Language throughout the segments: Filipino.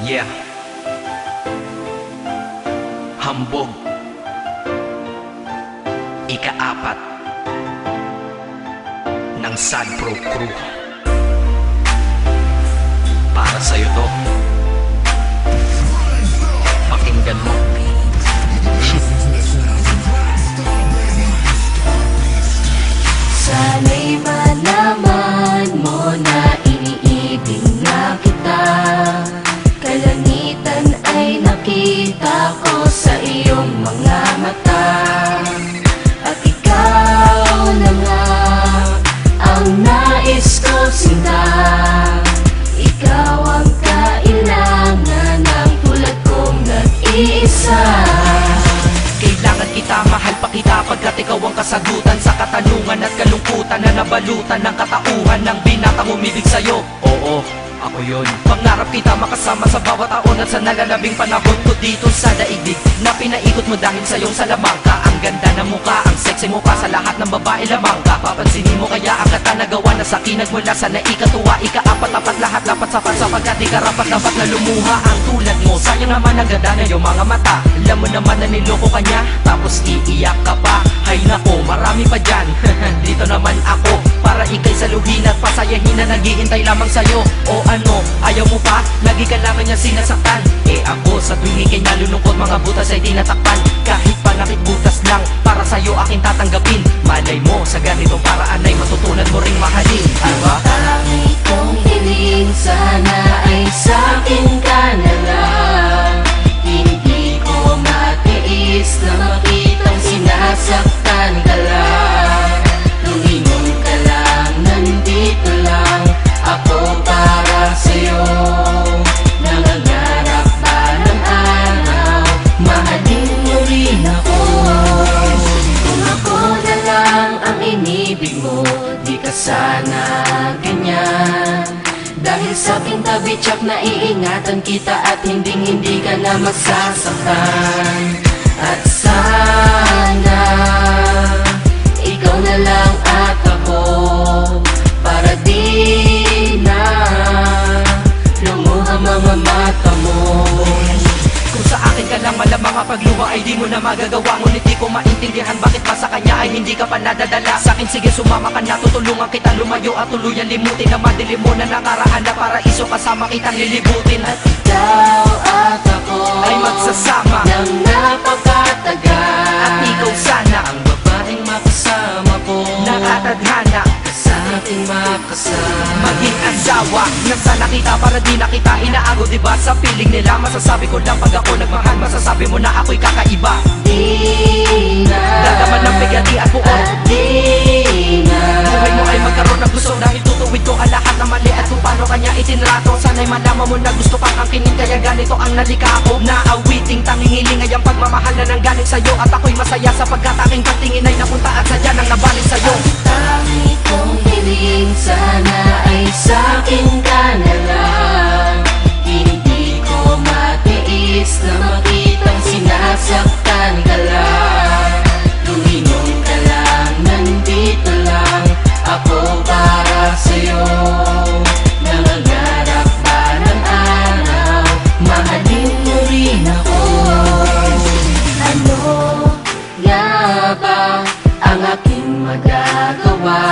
Yeah. Hambog. Ika-4 ng Sad Pro Crew. Para sa'yo to. Pakinggan mo. Sana'y malaman mo na iniibig na kita. Kalangitan ay nakita ko sa iyong mga mata. At ikaw na nga ang nais ko sinta. Ikaw ang kailangan ng tulad kong nag-iisa. Kailangan kita, mahal pa kita pagkat ikaw ang kasagutan sa katanungan at kalungkutan na nabalutan ng katauhan ng binatang umibig sa'yo. Oo, ako yun. Pangarap kita makasama sa bawat taon at sa nalalabing panahon ko dito sa daigdig na pinaikot mo dahil sa iyong salamangka. Ang ganda ng mukha, ang sexy mo pa sa lahat ng babae lamang ka. Papansinin mo kaya ang katanagawa na sa akin nagmula sa naikatuwa. Ika-4 lahat dapat sapat sapagkat di karapat dapat na lumuha ang tulad mo. Sayang naman ang ganda na iyong mga mata. Alam mo naman na niloko ka niya, tapos iiyak ka pa. Hay nako, marami pa dyan. Dito naman ako para ikay saluhin at pasayahin na naghihintay lamang sa'yo. O ano, ayaw mo pa? Lagi ka naman niya sinasaktan. Eh ako sa tuwing ikay nalulungkot, mga butas ay tinatakpan. Kahit panakit butas lang, para sa'yo aking tatanggapin. Malay mo, sa ganitong paraan ay matutunan mo ring mahalin, diba? Tangi kong hiling, sana ay sa'kin ka na lang. Hindi ko matiis na makitang sinasaktan ka lang. Lumingon ka lang, nandito lang ako para sa'yo. Nangangarap ba ng araw, mahalin mo rin ako. Kung ako na lang ang inibig mo, di ka sana ganyan. Dahil sa aking tabi tsak na iingatan kita at hindi ka na masasaktan. At sana ikaw na lang at ako, para di na lumuha mga mata mo. Kung sa akin ka lang malamang ang pagluha ay di mo na magagawa. Ngunit di ko maintindihan bakit pa sa kanya ay hindi ka pa nadadala. Sa akin sige sumama ka na, tutulungan kita lumayo at tuluyan limutin na madilim mo na nakaraan na paraiso kasama kitang lilibutin. At ikaw at ako ay magsasama ng napakatagal. at ikaw sana ang babaeng makasama ko, nakatadhana sa ating makasama. maging asawa na sana kita para di na kita inaago, diba? Sa piling nila masasabi ko lang pag ako nagmahal, masasabi mo na ako'y kakaiba. Di na Dadaman ng pigati at buo, at di na buhay mo ay magkaroon ng gusto dahil tutuwid ko ang lahat na mali at kung paano kanya itinrato. Sana'y malaman mo na gusto kang angkinin kaya ganito ang nalika ko. Naawiting tanging ay ang pagmamahal na nanggaling sa'yo at ako'y masaya sapagkat aking patingin ay napunta at sadya nang nabalik sa'yo. tangi kong hiling, sana ay sa'kin ka na lang. Hindi ko matiis na makitang sinasaktan ka lang. Lumingon ka lang, nandito lang ako para sa'yo. Nangangarap ba ng araw, mahalin mo rin ako. Ano nga ba ang aking magagawa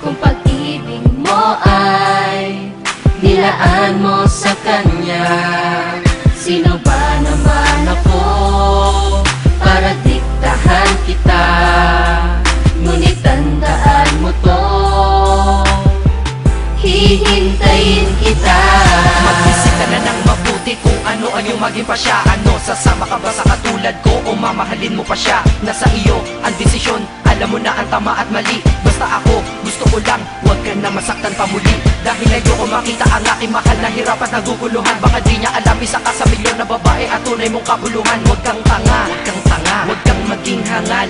kung pag-ibig mo ay nilaan mo sa kanya? Sino ba naman ako para diktahan kita? Ngunit tandaan mo to, hihintayin kita. Mag-isip ka na ng mabuti kung ano ang iyong maging pasya. Ano, sasama ka ba sa katulad ko o mamahalin mo pa siya? Nasa iyo ang desisyon, alam mo na ang tama at mali. Basta ako, gusto ko lang, huwag ka na masaktan pa muli. Dahil ayoko makita ang aking mahal na hirap at naguguluhan. Baka di niya alam, isa ka sa milyon na babae at tunay mong kabuluhan. Huwag kang tanga, huwag kang tanga, huwag kang maging hangal.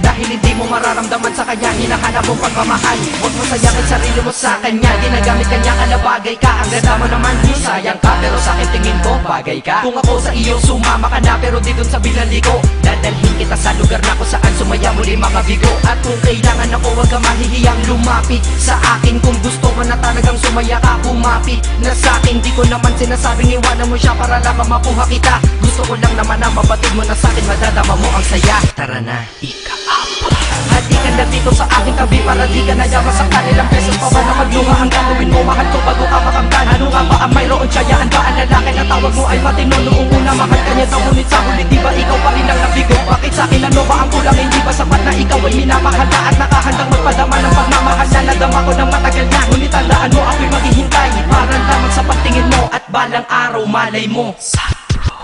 Dahil hindi mo mararamdaman sa kanya, hinahanap mong pagmamahal. Huwag mo sayangin sarili mo sa kanya, ginagamit kanya, alabagay ka. Ang ganda mo naman, sayang ka. pero sa akin tingin ko bagay ka. Kung ako sa iyo sumama ka na, pero di dun sa binali ko. Dadalhin kita sa lugar na kung saan sumaya muli mga bigo. At kung kailangan ako, wag ka mahihiyang lumapit sa akin. Kung gusto mo na talagang sumaya ka, kumapit na sa akin. Di ko naman sinasabing iwanan mo siya para lang makuha kita. Gusto ko lang naman na mabatid mo na sa akin, madadama mo ang saya. Tara na, ika-apa. Halika na dito sa aking tabi para di ka nayaman sa kanilang beses pa ba na magluha. Ang gagawin mo, mahal ko bago ka makamtan. Ano nga ba ang mayroon tsayaan ba ang lalaki na tawag mo ay matino? Noong una mahal ka niya daw, ngunit sa huli di ba ikaw pa rin ang nabigo? Bakit sa akin ano ba ang kulang? Hindi ba sapat na ikaw ay minamahal na at nakahandang magpadama ng pagmamahal na nadama ko ng matagal na? Ngunit tandaan mo ako'y maghihintay para lamang sa pagtingin mo, at balang araw malay mo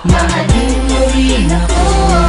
Mahalin mo rin ako.